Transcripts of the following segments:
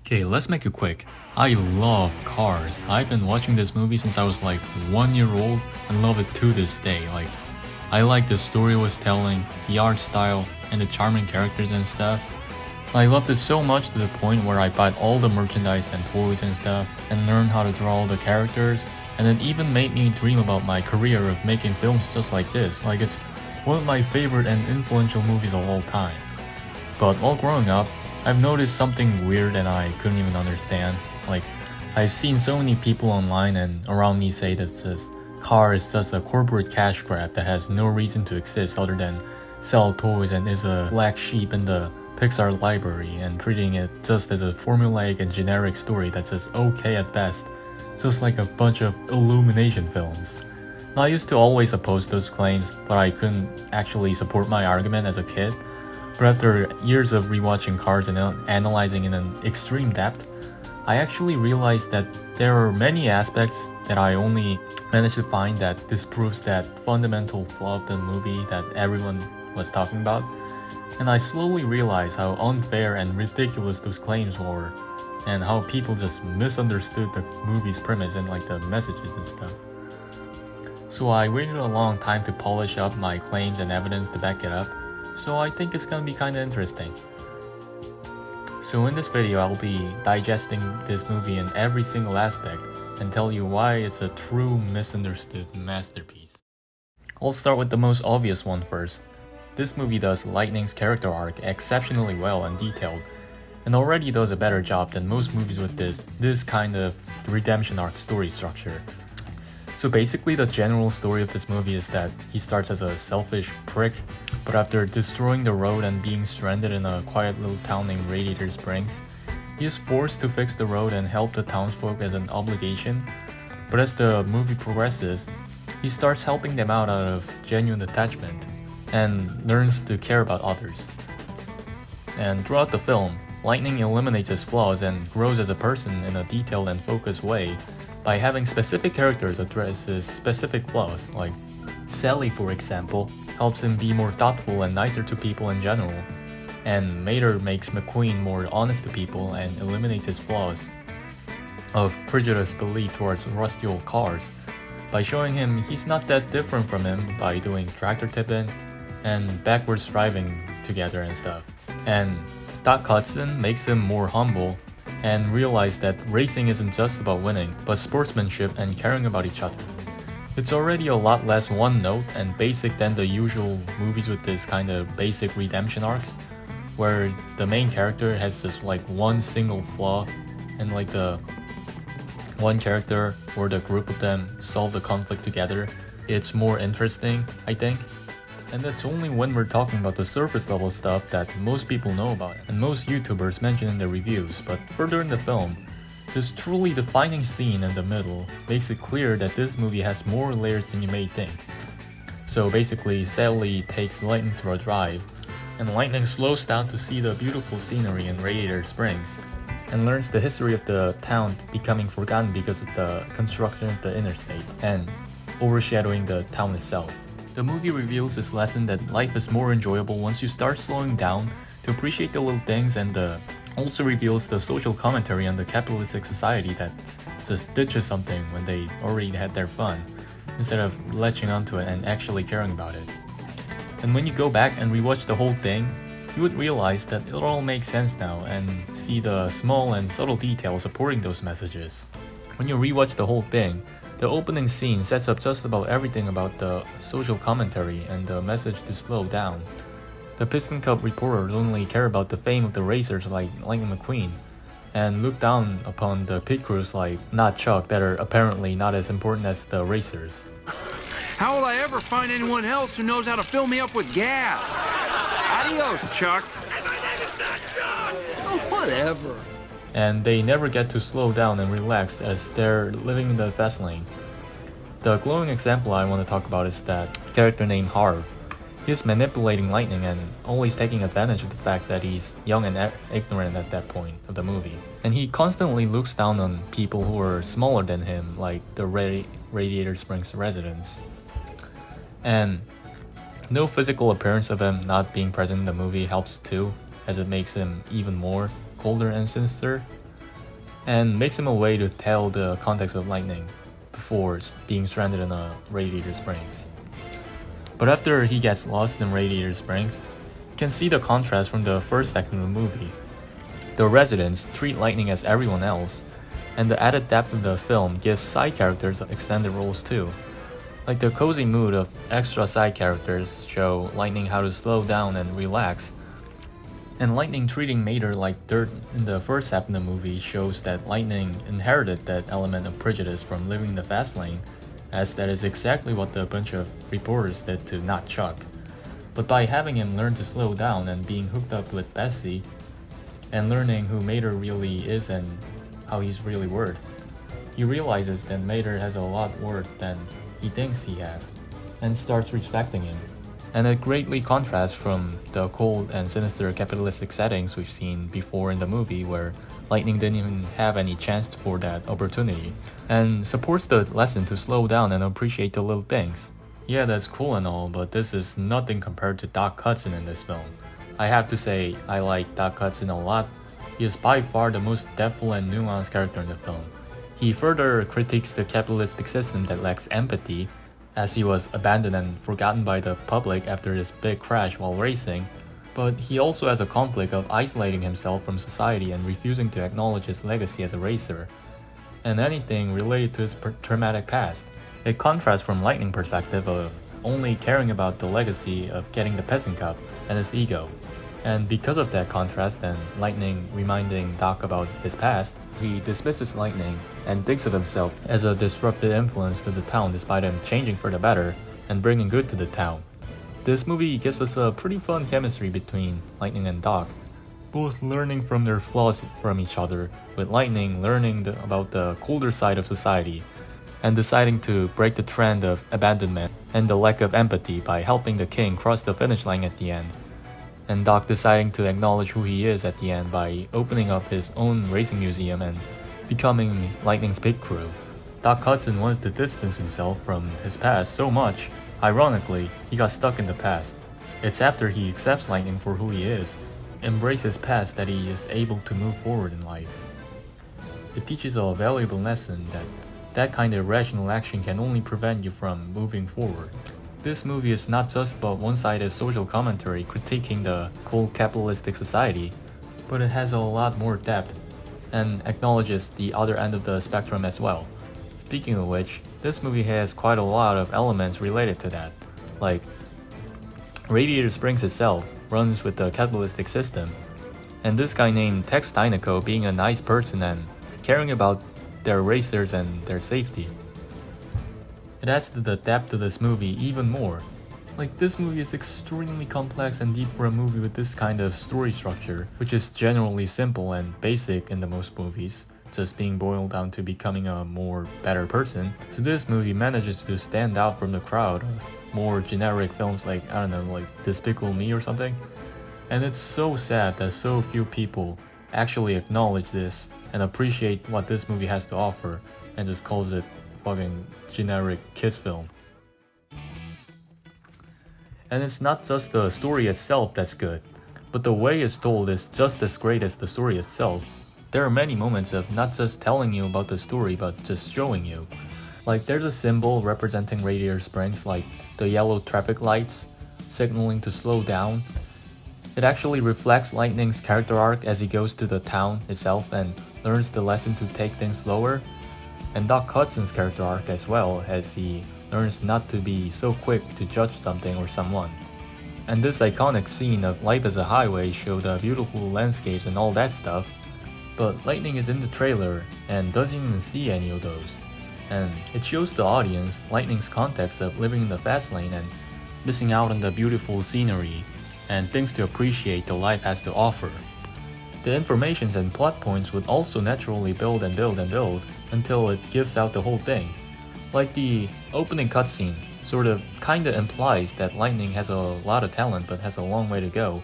Okay, let's make it quick. I love Cars. I've been watching this movie since I was like 1 year old and love it to this day. I like the story it was telling, the art style, and the charming characters and stuff. I loved it so much to the point where I bought all the merchandise and toys and stuff and learned how to draw all the characters, and it even made me dream about my career of making films just like this. It's one of my favorite and influential movies of all time. But while growing up, I've noticed something weird and I couldn't even understand. I've seen so many people online and around me say that this car is just a corporate cash grab that has no reason to exist other than sell toys and is a black sheep in the Pixar library, and treating it just as a formulaic and generic story that's just okay at best, just like a bunch of Illumination films. Now, I used to always oppose those claims, but I couldn't actually support my argument as a kid. But after years of rewatching Cars and analyzing in an extreme depth, I actually realized that there are many aspects that I only managed to find that disproves that fundamental flaw of the movie that everyone was talking about. And I slowly realized how unfair and ridiculous those claims were, and how people just misunderstood the movie's premise and the messages and stuff. So I waited a long time to polish up my claims and evidence to back it up. So I think it's gonna be kinda interesting. So in this video, I'll be digesting this movie in every single aspect and tell you why it's a true misunderstood masterpiece. I'll start with the most obvious one first. This movie does Lightning's character arc exceptionally well and detailed, and already does a better job than most movies with this kind of redemption arc story structure. So basically, the general story of this movie is that he starts as a selfish prick, but after destroying the road and being stranded in a quiet little town named Radiator Springs, he is forced to fix the road and help the townsfolk as an obligation. But as the movie progresses, he starts helping them out of genuine attachment and learns to care about others. And throughout the film, Lightning eliminates his flaws and grows as a person in a detailed and focused way by having specific characters address his specific flaws. Like Sally, for example, helps him be more thoughtful and nicer to people in general, and Mater makes McQueen more honest to people and eliminates his flaws of prejudiced belief towards rusty old cars by showing him he's not that different from him by doing tractor tipping and backwards driving together and stuff. And Doc Hudson makes him more humble and realize that racing isn't just about winning, but sportsmanship and caring about each other. It's already a lot less one note and basic than the usual movies with this kind of basic redemption arcs, where the main character has just one single flaw and the one character or the group of them solve the conflict together. It's more interesting, I think. And that's only when we're talking about the surface level stuff that most people know about and most YouTubers mention in their reviews. But further in the film, this truly defining scene in the middle makes it clear that this movie has more layers than you may think. So basically, Sally takes Lightning for a drive, and Lightning slows down to see the beautiful scenery in Radiator Springs, and learns the history of the town becoming forgotten because of the construction of the interstate and overshadowing the town itself. The movie reveals this lesson that life is more enjoyable once you start slowing down to appreciate the little things, and also reveals the social commentary on the capitalistic society that just ditches something when they already had their fun, instead of latching onto it and actually caring about it. And when you go back and rewatch the whole thing, you would realize that it all makes sense now and see the small and subtle details supporting those messages. When you rewatch the whole thing, the opening scene sets up just about everything about the social commentary and the message to slow down. The Piston Cup reporters only care about the fame of the racers like Lightning McQueen, and look down upon the pit crews like Not Chuck that are apparently not as important as the racers. How will I ever find anyone else who knows how to fill me up with gas? Adios, Chuck. And my name is not Chuck! Oh, whatever. And they never get to slow down and relax as they're living in the fast lane. The glowing example I want to talk about is that character named Harv. He's manipulating Lightning and always taking advantage of the fact that he's young and ignorant at that point of the movie. And he constantly looks down on people who are smaller than him, like the Radiator Springs residents. And no physical appearance of him not being present in the movie helps too, as it makes him even more colder and sinister. and makes him a way to tell the context of lightning before being stranded in a Radiator Springs. But after he gets lost in Radiator Springs, you can see the contrast from the first act of the movie. The residents treat lightning as everyone else, and the added depth of the film gives side characters extended roles too. Like the cozy mood of extra side characters show Lightning how to slow down and relax. And Lightning treating Mater like dirt in the first half of the movie shows that Lightning inherited that element of prejudice from living in the fast lane, as that is exactly what the bunch of reporters did to not Chuck. But by having him learn to slow down and being hooked up with Bessie, and learning who Mater really is and how he's really worth, he realizes that Mater has a lot worth than he thinks he has, and starts respecting him. And it greatly contrasts from the cold and sinister capitalistic settings we've seen before in the movie, where Lightning didn't even have any chance for that opportunity, and supports the lesson to slow down and appreciate the little things. Yeah, that's cool and all, but this is nothing compared to Doc Hudson in this film. I have to say, I like Doc Hudson a lot. He is by far the most depthful and nuanced character in the film. He further critiques the capitalistic system that lacks empathy, as he was abandoned and forgotten by the public after his big crash while racing, but he also has a conflict of isolating himself from society and refusing to acknowledge his legacy as a racer, and anything related to his traumatic past. It contrasts from Lightning's perspective of only caring about the legacy of getting the Peasant Cup and his ego. And because of that contrast and Lightning reminding Doc about his past, he dismisses Lightning and thinks of himself as a disruptive influence to the town despite him changing for the better and bringing good to the town. This movie gives us a pretty fun chemistry between Lightning and Doc, both learning from their flaws from each other, with Lightning learning about the colder side of society and deciding to break the trend of abandonment and the lack of empathy by helping the king cross the finish line at the end, and Doc deciding to acknowledge who he is at the end by opening up his own racing museum and becoming Lightning's pit crew. Doc Hudson wanted to distance himself from his past so much, ironically, he got stuck in the past. It's after he accepts Lightning for who he is, embraces his past, that he is able to move forward in life. It teaches a valuable lesson that kind of rational action can only prevent you from moving forward. This movie is not just about one-sided social commentary critiquing the cold capitalistic society, but it has a lot more depth and acknowledges the other end of the spectrum as well. Speaking of which, this movie has quite a lot of elements related to that, like Radiator Springs itself runs with the capitalistic system, and this guy named Tex Dynaco being a nice person and caring about their racers and their safety. It adds to the depth of this movie even more. Like, this movie is extremely complex and deep for a movie with this kind of story structure, which is generally simple and basic in the most movies, just being boiled down to becoming a better person. So this movie manages to stand out from the crowd of more generic films like, I don't know, like Despicable Me or something. And it's so sad that so few people actually acknowledge this and appreciate what this movie has to offer, and just calls it fucking generic kids film. And it's not just the story itself that's good, but the way it's told is just as great as the story itself. There are many moments of not just telling you about the story, but just showing you. Like, there's a symbol representing Radiator Springs, like the yellow traffic lights signaling to slow down. It actually reflects Lightning's character arc as he goes to the town itself and learns the lesson to take things slower, and Doc Hudson's character arc as well, as he learns not to be so quick to judge something or someone. And this iconic scene of life as a highway showed the beautiful landscapes and all that stuff, but Lightning is in the trailer and doesn't even see any of those. And it shows the audience Lightning's context of living in the fast lane and missing out on the beautiful scenery and things to appreciate the life has to offer. The informations and plot points would also naturally build and build and build until it gives out the whole thing. Like the opening cutscene sort of kinda implies that Lightning has a lot of talent but has a long way to go,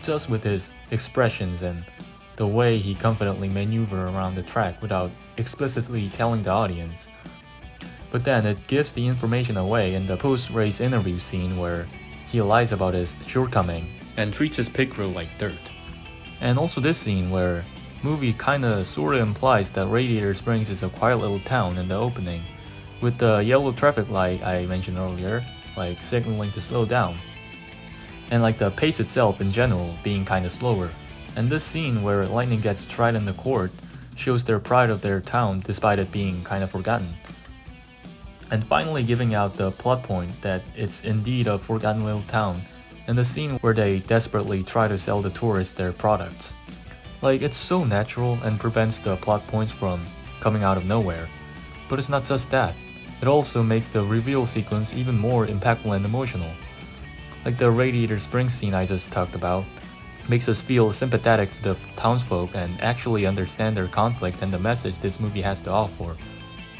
just with his expressions and the way he confidently maneuver around the track without explicitly telling the audience. But then it gives the information away in the post-race interview scene where he lies about his shortcoming and treats his pit crew like dirt. And also this scene where movie kinda sorta implies that Radiator Springs is a quiet little town in the opening, with the yellow traffic light I mentioned earlier, like signaling to slow down, and like the pace itself in general being kinda slower. And this scene where Lightning gets tried in the court shows their pride of their town despite it being kinda forgotten. And finally giving out the plot point that it's indeed a forgotten little town, and the scene where they desperately try to sell the tourists their products. Like, it's so natural and prevents the plot points from coming out of nowhere. But it's not just that, it also makes the reveal sequence even more impactful and emotional. Like the Radiator Springs scene I just talked about, makes us feel sympathetic to the townsfolk and actually understand their conflict and the message this movie has to offer.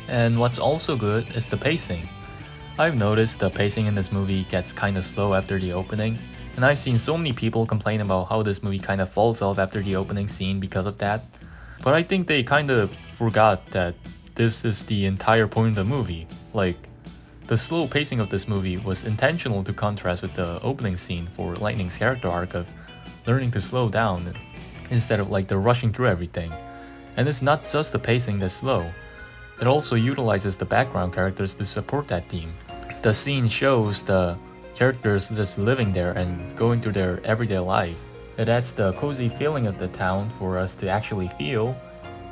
And what's also good is the pacing. I've noticed the pacing in this movie gets kinda slow after the opening, and I've seen so many people complain about how this movie kinda falls off after the opening scene because of that. But I think they kinda forgot that this is the entire point of the movie. Like, the slow pacing of this movie was intentional to contrast with the opening scene for Lightning's character arc of learning to slow down instead of like the rushing through everything. And it's not just the pacing that's slow, it also utilizes the background characters to support that theme. The scene shows the characters just living there and going through their everyday life. It adds the cozy feeling of the town for us to actually feel,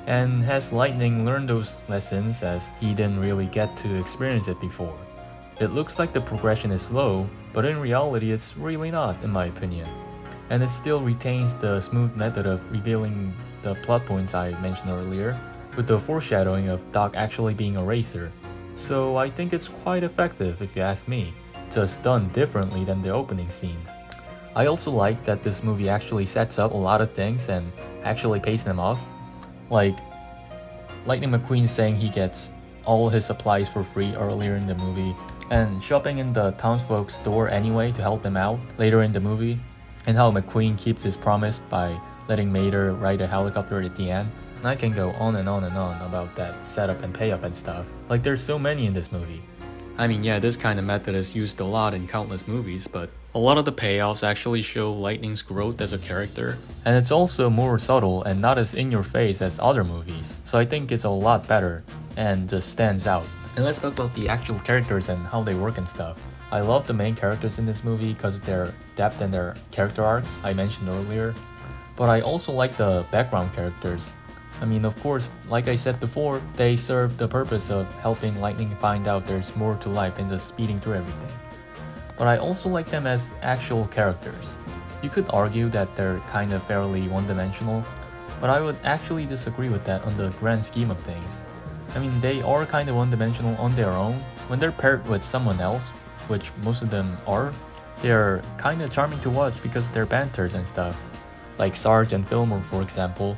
and has Lightning learn those lessons as he didn't really get to experience it before. It looks like the progression is slow, but in reality it's really not, in my opinion. And it still retains the smooth method of revealing the plot points I mentioned earlier, with the foreshadowing of Doc actually being a racer. So I think it's quite effective if you ask me, just done differently than the opening scene. I also like that this movie actually sets up a lot of things and actually pays them off. Like, Lightning McQueen saying he gets all his supplies for free earlier in the movie, and shopping in the townsfolk's store anyway to help them out later in the movie, and how McQueen keeps his promise by letting Mater ride a helicopter at the end. And I can go on and on and on about that setup and payoff and stuff. Like, there's so many in this movie. I mean, yeah, this kind of method is used a lot in countless movies, but a lot of the payoffs actually show Lightning's growth as a character. And it's also more subtle and not as in your face as other movies. So I think it's a lot better and just stands out. And let's talk about the actual characters and how they work and stuff. I love the main characters in this movie because of their depth and their character arcs I mentioned earlier. But I also like the background characters. I mean, of course, like I said before, they serve the purpose of helping Lightning find out there's more to life than just speeding through everything. But I also like them as actual characters. You could argue that they're kind of fairly one-dimensional, but I would actually disagree with that on the grand scheme of things. I mean, they are kind of one-dimensional on their own. When they're paired with someone else, which most of them are, they're kind of charming to watch because of their banters and stuff. Like Sarge and Fillmore, for example.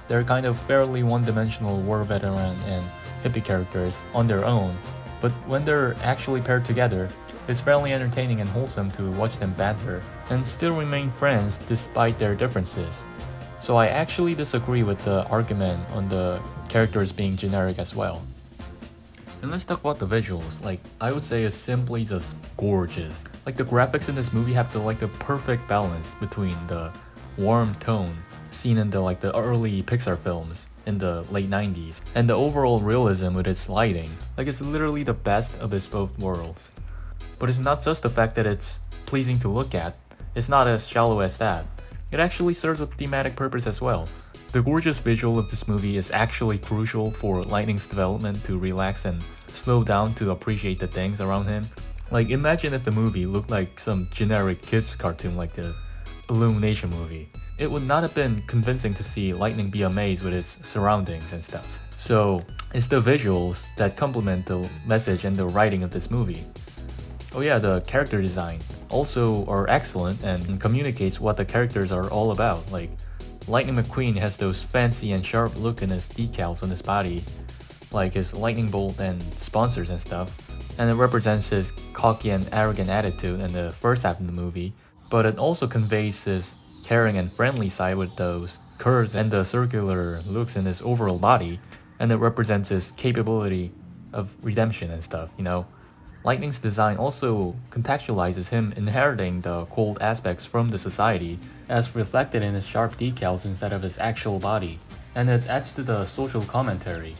They're kind of fairly one-dimensional war veteran and hippie characters on their own, but when they're actually paired together, it's fairly entertaining and wholesome to watch them banter and still remain friends despite their differences. So I actually disagree with the argument on the characters being generic as well. And let's talk about the visuals. Like, I would say it's simply just gorgeous. Like, the graphics in this movie have the perfect balance between the warm tone seen in the early Pixar films in the late 90s, and the overall realism with its lighting. Like, it's literally the best of its both worlds. But it's not just the fact that it's pleasing to look at, it's not as shallow as that. It actually serves a thematic purpose as well. The gorgeous visual of this movie is actually crucial for Lightning's development to relax and slow down to appreciate the things around him. Like, imagine if the movie looked like some generic kids cartoon like the Illumination movie. It would not have been convincing to see Lightning be amazed with its surroundings and stuff. So, it's the visuals that complement the message and the writing of this movie. Oh yeah, the character design also are excellent and communicates what the characters are all about. Like, Lightning McQueen has those fancy and sharp look in his decals on his body, like his lightning bolt and sponsors and stuff, and it represents his cocky and arrogant attitude in the first half of the movie, but it also conveys his caring and friendly side with those curves and the circular looks in his overall body, and it represents his capability of redemption and stuff, you know? Lightning's design also contextualizes him inheriting the cold aspects from the society, as reflected in his sharp decals instead of his actual body, and it adds to the social commentary.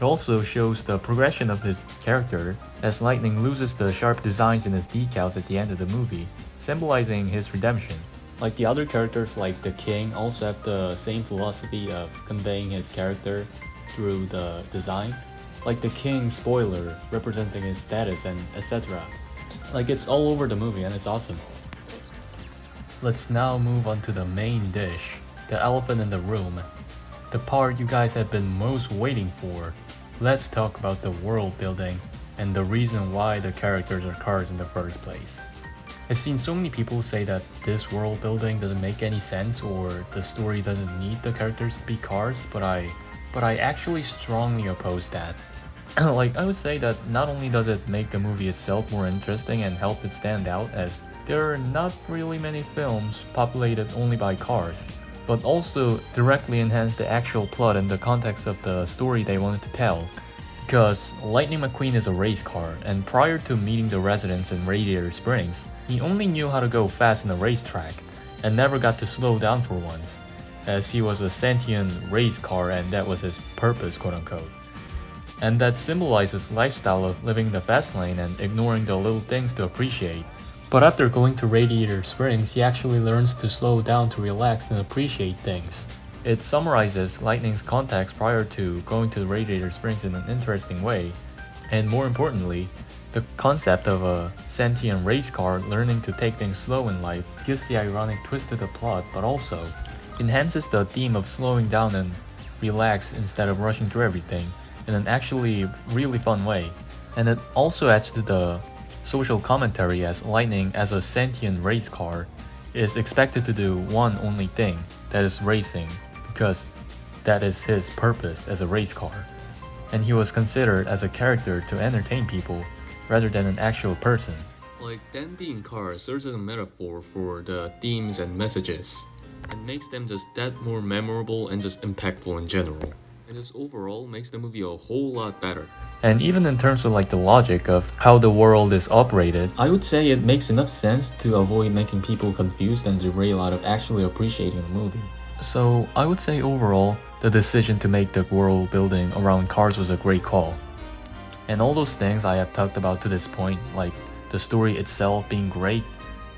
It also shows the progression of his character, as Lightning loses the sharp designs in his decals at the end of the movie, symbolizing his redemption. Like the other characters like the King also have the same philosophy of conveying his character through the design. Like the King spoiler representing his status and etc. Like it's all over the movie and it's awesome. Let's now move on to the main dish, the elephant in the room. The part you guys have been most waiting for. Let's talk about the world building and the reason why the characters are cars in the first place. I've seen so many people say that this world building doesn't make any sense or the story doesn't need the characters to be cars, but I actually strongly oppose that. Like, I would say that not only does it make the movie itself more interesting and help it stand out, as there are not really many films populated only by cars, but also directly enhance the actual plot and the context of the story they wanted to tell. Because Lightning McQueen is a race car, and prior to meeting the residents in Radiator Springs, he only knew how to go fast in a racetrack, and never got to slow down for once, as he was a sentient race car and that was his purpose, quote unquote. And that symbolizes lifestyle of living the fast lane and ignoring the little things to appreciate. But after going to Radiator Springs, he actually learns to slow down to relax and appreciate things. It summarizes Lightning's context prior to going to Radiator Springs in an interesting way, and more importantly, the concept of a sentient race car learning to take things slow in life gives the ironic twist to the plot, but also enhances the theme of slowing down and relax instead of rushing through everything in an actually really fun way. And it also adds to the social commentary, as Lightning as a sentient race car is expected to do one only thing, that is racing, because that is his purpose as a race car. And he was considered as a character to entertain people rather than an actual person. Like them being cars serves as a metaphor for the themes and messages, and makes them just that more memorable and just impactful in general. And just overall makes the movie a whole lot better. And even in terms of like the logic of how the world is operated, I would say it makes enough sense to avoid making people confused and derail out of actually appreciating the movie. So I would say overall, the decision to make the world building around cars was a great call. And all those things I have talked about to this point, like the story itself being great,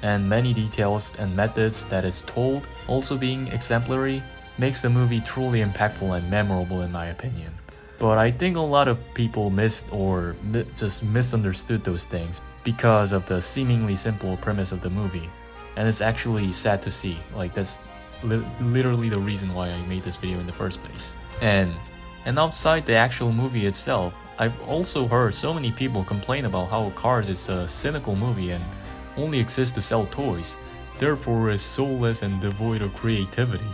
and many details and methods that is told also being exemplary, makes the movie truly impactful and memorable in my opinion. But I think a lot of people missed or just misunderstood those things because of the seemingly simple premise of the movie. And it's actually sad to see. Like that's literally the reason why I made this video in the first place. And outside the actual movie itself, I've also heard so many people complain about how Cars is a cynical movie and only exists to sell toys, therefore is soulless and devoid of creativity.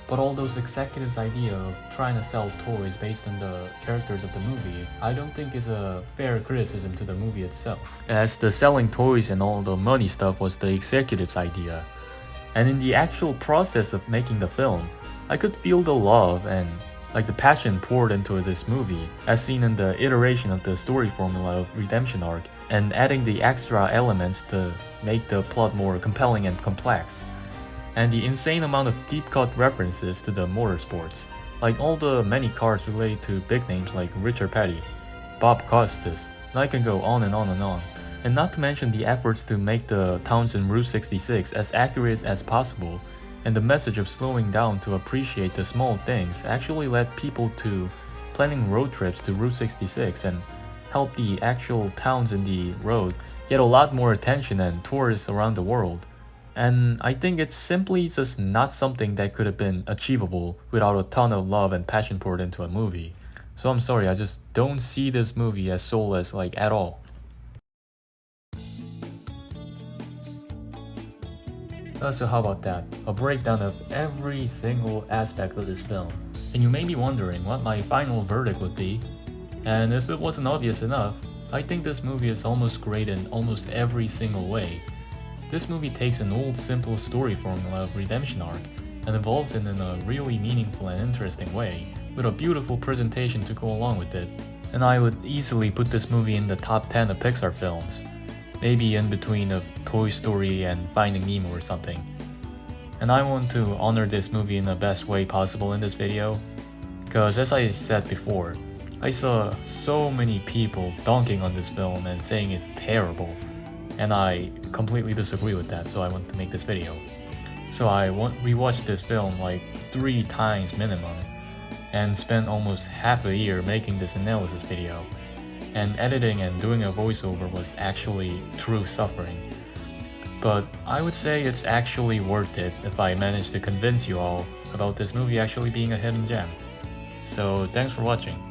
But all those executives' idea of trying to sell toys based on the characters of the movie, I don't think is a fair criticism to the movie itself, as the selling toys and all the money stuff was the executives' idea. And in the actual process of making the film, I could feel the love and like the passion poured into this movie, as seen in the iteration of the story formula of redemption arc, and adding the extra elements to make the plot more compelling and complex. And the insane amount of deep-cut references to the motorsports, like all the many cars related to big names like Richard Petty, Bob Costas, and I can go on and on and on. And not to mention the efforts to make the towns in Route 66 as accurate as possible, and the message of slowing down to appreciate the small things actually led people to planning road trips to Route 66 and help the actual towns in the road get a lot more attention than tourists around the world. And I think it's simply just not something that could have been achievable without a ton of love and passion poured into a movie. So I'm sorry, I just don't see this movie as soulless like at all. So how about that? A breakdown of every single aspect of this film. And you may be wondering what my final verdict would be. And if it wasn't obvious enough, I think this movie is almost great in almost every single way. This movie takes an old simple story formula of redemption arc and evolves it in a really meaningful and interesting way, with a beautiful presentation to go along with it. and I would easily put this movie in the top 10 of Pixar films, maybe in between of Toy Story and Finding Nemo or something. And I want to honor this movie in the best way possible in this video, because as I said before, I saw so many people dunking on this film and saying it's terrible, and I completely disagree with that, so I want to make this video. So I rewatched this film like 3 times minimum, and spent almost half a year making this analysis video, and editing and doing a voiceover was actually true suffering. But I would say it's actually worth it if I manage to convince you all about this movie actually being a hidden gem. So thanks for watching.